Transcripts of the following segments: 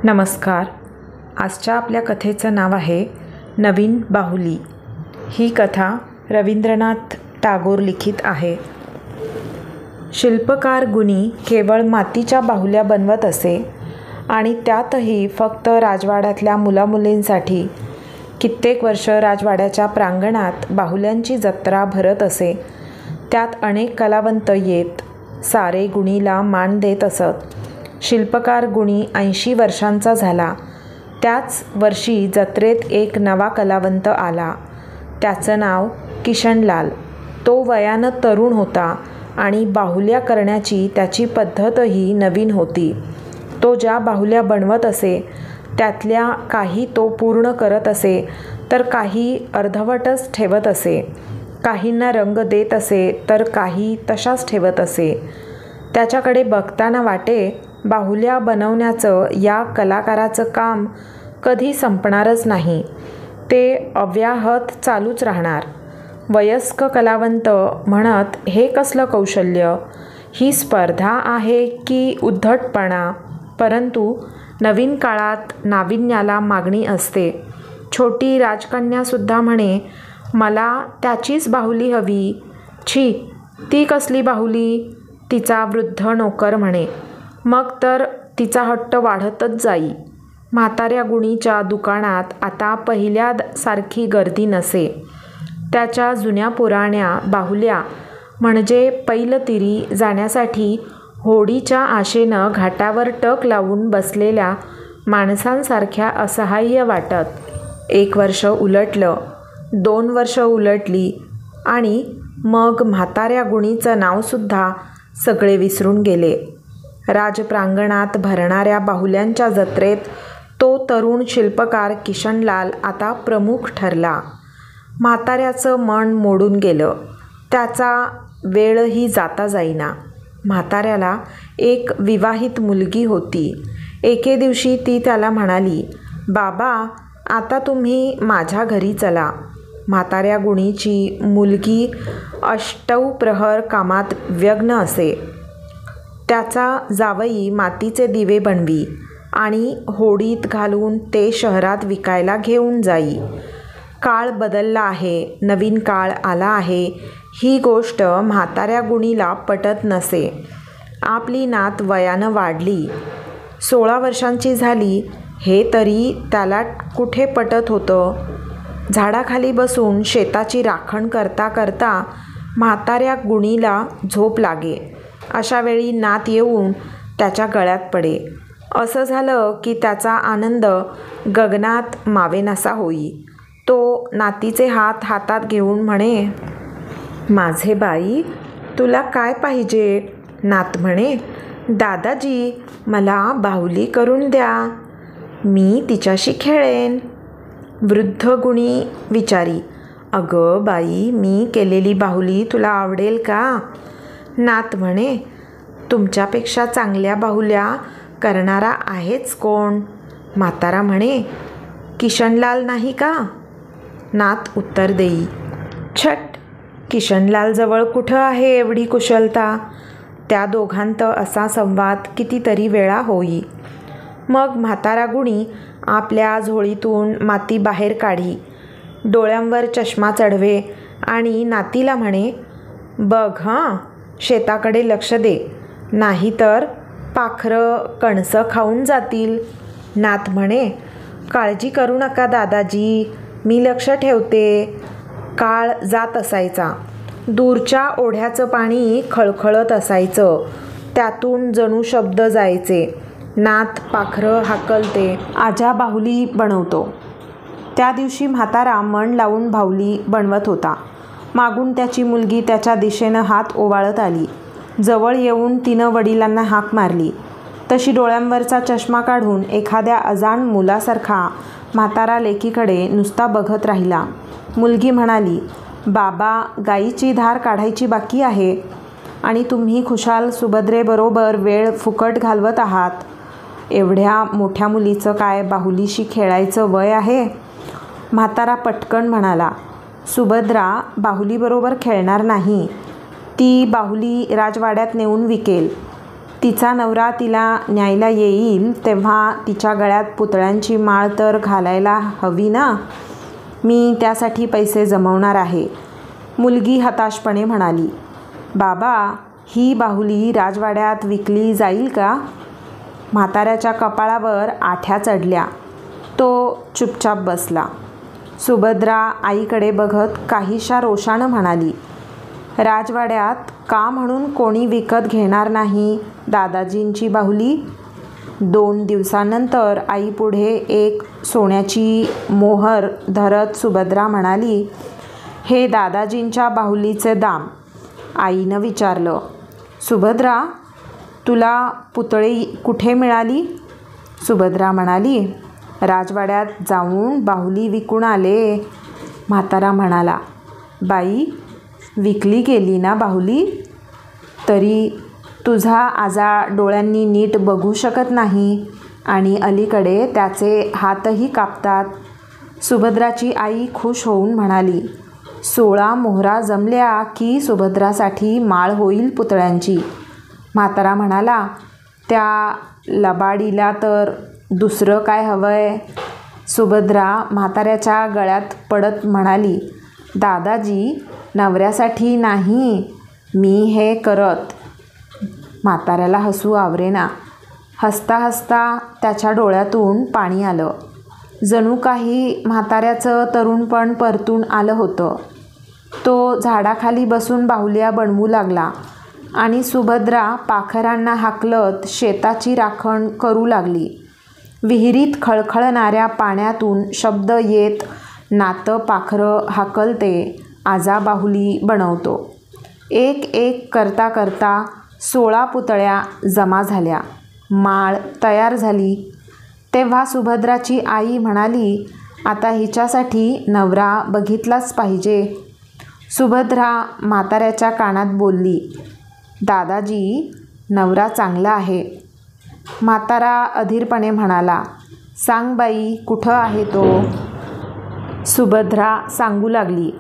नमस्कार. आजच्या आपल्या कथेचं नाव आहे नवीन बाहुली. ही कथा रवींद्रनाथ टागोर लिखित आहे. शिल्पकार गुणी केवळ मातीच्या बाहुल्या बनवत असे आणि त्यातही फक्त राजवाड्यातल्या मुलामुलींसाठी. कित्येक वर्ष राजवाड्याच्या प्रांगणात बाहुल्यांची जत्रा भरत असे. त्यात अनेक कलावंत येत सारे गुणीला मान देत असत. शिल्पकार गुणी 80 वर्षांचा झाला. त्याच वर्षी जत्रेत एक नवा कलावंत आला. त्याचं नाव किशनलाल. तो वयानं तरुण होता आणि बाहुल्या करण्याची त्याची पद्धतही नवीन होती. तो ज्या बाहुल्या बनवत असे त्यातल्या काही तो पूर्ण करत असे तर काही अर्धवटच ठेवत असे. काहींना रंग देत असे तर काही तशाच ठेवत असे. त्याच्याकडे बघताना वाटे बाहुल्या बनवण्याचं या कलाकाराचं काम कधी संपणारच नाही. ते अव्याहत चालूच राहणार. वयस्क कलावंत म्हणत, हे कसलं कौशल्य, ही स्पर्धा आहे की उद्धटपणा. परंतु नवीन काळात नाविन्याला मागणी असते. छोटी राजकन्यासुद्धा म्हणे, मला त्याचीच बाहुली हवी. छी, ती कसली बाहुली, तिचा वृद्ध नोकर म्हणे. मग तर तिचा हट्ट वाढतच जाई. म्हाताऱ्या गुणीच्या दुकानात आता पहिल्यासारखी गर्दी नसे. त्याच्या जुन्या पुराण्या बाहुल्या म्हणजे पैलतीरी जाण्यासाठी होडीच्या आशेनं घाटावर टक लावून बसलेल्या माणसांसारख्या असहाय्य वाटत. 1 वर्ष उलटलं, 2 वर्ष उलटली आणि मग म्हाताऱ्या गुणीचं नावसुद्धा सगळे विसरून गेले. राजप्रांगणात भरणाऱ्या बाहुल्यांच्या जत्रेत तो तरुण शिल्पकार किशनलाल आता प्रमुख ठरला. म्हाताऱ्याचं मन मोडून गेलं. त्याचा वेळही जाता जाईना. म्हाताऱ्याला एक विवाहित मुलगी होती. एके दिवशी ती त्याला म्हणाली, बाबा, आता तुम्ही माझ्या घरी चला. म्हाताऱ्या गुणीची मुलगी अष्टप्रहर कामात व्यग्न असे. त्याचा जावई मातीचे दिवे बनवी आणि होडीत घालून ते शहरात विकायला घेऊन जाई. काळ बदलला आहे, नवीन काळ आला आहे, ही गोष्ट म्हाताऱ्या गुणीला पटत नसे. आपली नात वयानं वाढली, 16 वर्षांची झाली, हे तरी त्याला कुठे पटत होतं. झाडाखाली बसून शेताची राखण करता करता म्हाताऱ्या गुणीला झोप लागे. अशा वेळी नात येऊन त्याच्या गळ्यात पडे. असं झालं की त्याचा आनंद गगनात मावेनासा होई. तो नातीचे हात हातात घेऊन म्हणे, माझे बाई, तुला काय पाहिजे. नात म्हणे, दादाजी, मला बाहुली करून द्या, मी तिच्याशी खेळेन. वृद्ध गुणी विचारी, अगं बाई, मी केलेली बाहुली तुला आवडेल का. नात म्हणे, तुमच्यापेक्षा चांगल्या बाहुल्या करणारा आहेच कोण. म्हातारा म्हणे, किशनलाल नाही का. नात उत्तर देई, छट, किशनलालजवळ कुठं आहे एवढी कुशलता. त्या दोघांत असा संवाद कितीतरी वेळा होई. मग म्हातारा गुणी आपल्या झोळीतून माती बाहेर काढी, डोळ्यांवर चष्मा चढवे आणि नातीला म्हणे, बघ हं, शेताकडे लक्ष दे, नाहीतर पाखरं कणसं खाऊन जातील. नात म्हणे, काळजी करू नका दादाजी, मी लक्ष ठेवते. काळ जात असायचा. दूरच्या ओढ्याचं पाणी खळखळत असायचं. त्यातून जणू शब्द जायचे. नात पाखरं हाकलते, आजा बाहुली बनवतो. त्या दिवशी म्हातारा मन लावून बाहुली बनवत होता. मागून त्याची मुलगी त्याच्या दिशेनं हात ओवाळत आली. जवळ येऊन तिनं वडिलांना हाक मारली. तशी डोळ्यांवरचा चष्मा काढून एखाद्या अजाण मुलासारखा म्हातारा लेकीकडे नुसता बघत राहिला. मुलगी म्हणाली, बाबा, गाईची धार काढायची बाकी आहे आणि तुम्ही खुशाल सुभद्रेबरोबर वेळ फुकट घालवत आहात. एवढ्या मोठ्या मुलीचं काय बाहुलीशी खेळायचं वय आहे. म्हातारा पटकन म्हणाला, सुभद्रा बाहुलीबरोबर खेळणार नाही. ती बाहुली राजवाड्यात नेऊन विकेल. तिचा नवरा तिला न्यायला येईल तेव्हा तिच्या गळ्यात पुतळ्यांची माळ तर घालायला हवी ना. मी त्यासाठी पैसे जमवणार आहे. मुलगी हताशपणे म्हणाली. बाबा, ही बाहुली राजवाड्यात विकली जाईल का? म्हाताऱ्याच्या कपाळावर आठ्या चढल्या. तो चुपचाप बसला. सुभद्रा आईकडे बघत काहीशा रोषानं म्हणाली. राजवाड्यात का म्हणून कोणी विकत घेणार नाही दादाजींची बाहुली? 2 दिवसानंतर आईपुढे एक सोन्याची मोहर धरत सुभद्रा म्हणाली, हे दादाजींच्या बाहुलीचे दाम. आईनं विचारलं, सुभद्रा, तुला पुतळी कुठे मिळाली? सुभद्रा म्हणाली, राजवाड्यात जाऊन बाहुली विकून आले. म्हातारा म्हणाला, बाई, विकली गेली ना बाहुली? तरी तुझा आजा डोळ्यांनी नीट बघू शकत नाही आणि अलीकडे त्याचे हातही कापतात. सुभद्राची आई खुश होऊन म्हणाली, 16 मोहरा जमल्या की सुभद्रासाठी माळ होईल पुतळ्यांची. म्हातारा म्हणाला, त्या लबाडीला तर दुसरं काय हवंय? सुभद्रा म्हाताऱ्याच्या गळ्यात पडत म्हणाली, दादाजी, नवऱ्यासाठी नाही मी हे करत. म्हाताऱ्याला हसू आवरेना. हसता हसता त्याच्या डोळ्यातून पाणी आलं. जणू काही म्हाताऱ्याचं तरुणपण परतून आलं होतं. तो झाडाखाली बसून बाहुल्या बनवू लागला आणि सुभद्रा पाखरांना हाकलत शेताची राखण करू लागली. विहिरीत खळखळणाऱ्या पाण्यातून शब्द येत नातं पाखरं हाकलते, आजा बाहुली बनवतो. एक एक करता करता 16 पुतळ्या जमा झाल्या. माळ तयार झाली. तेव्हा सुभद्राची आई म्हणाली, आता हिच्यासाठी नवरा बघितलाच पाहिजे. सुभद्रा म्हाताऱ्याच्या कानात बोलली, दादाजी, नवरा चांगला आहे. म्हातारा अधीरपणे म्हणाला, सांग बाई, कुठं आहे तो? सुभद्रा सांगू लागली,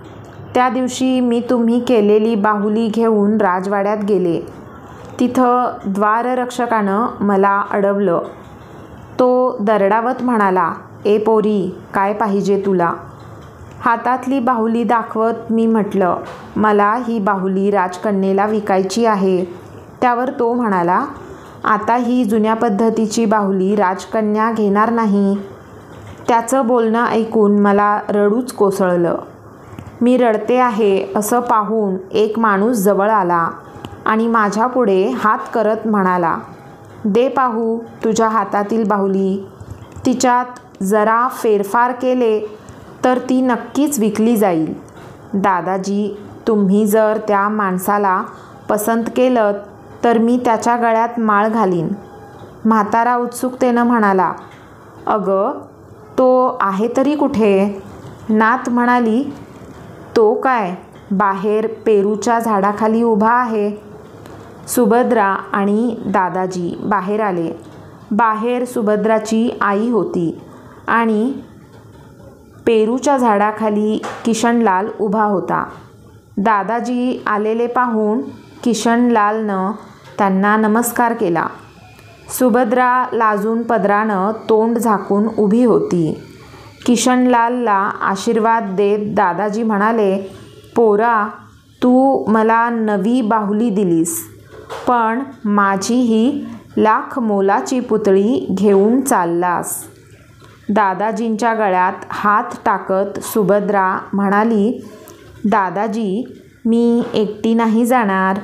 त्या दिवशी मी तुम्ही केलेली बाहुली घेऊन राजवाड्यात गेले. तिथं द्वाररक्षकानं मला अडवलं. तो दरडावत म्हणाला, ए पोरी, काय पाहिजे तुला? हातातली बाहुली दाखवत मी म्हटलं, मला ही बाहुली राजकन्येला विकायची आहे. त्यावर तो म्हणाला, आता ही जुन्या पद्धतीची बाहुली राजकन्या घेणार नाही. त्याचं बोलणं ऐकून मला रडूच कोसळलं. मी रडते आहे असं पाहून एक माणूस जवळ आला आणि माझ्यापुढे हात करत म्हणाला, दे पाहू तुझ्या हातातील बाहुली. तिच्यात जरा फेरफार केले तर ती नक्कीच विकली जाईल. दादाजी, तुम्ही जर त्या माणसाला पसंत केलं तर मी त्याच्या गळ्यात माळ घालीन. म्हातारा उत्सुकतेनं म्हणाला, अगं, तो आहे तरी कुठे? नात म्हणाली, तो काय, बाहेर पेरूच्या झाडाखाली उभा आहे. सुभद्रा आणि दादाजी बाहेर आले. बाहेर सुभद्राची आई होती आणि पेरूच्या झाडाखाली किशनलाल उभा होता. दादाजी आलेले पाहून किशनलालनं त्यांना नमस्कार केला. सुभद्रा लाजून पदरानं तोंड झाकून उभी होती. किशनलालला आशीर्वाद देत दादाजी म्हणाले, पोरा, तू मला नवी बाहुली दिलीस, पण माझी ही लाख मोलाची पुतळी घेऊन चाललास. दादाजींच्या गळ्यात हात टाकत सुभद्रा म्हणाली, दादाजी, मी एकटी नाही जाणार,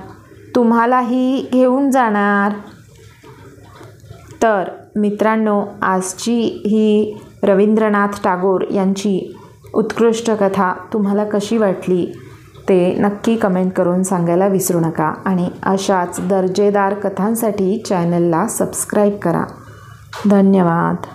तुम्हालाही घेऊन जाणार. तर मित्रांनो, आजची ही रवींद्रनाथ टागोर यांची उत्कृष्ट कथा तुम्हाला कशी वाटली ते नक्की कमेंट करून सांगायला विसरू नका. आणि अशाच दर्जेदार कथांसाठी चॅनलला सबस्क्राईब करा. धन्यवाद.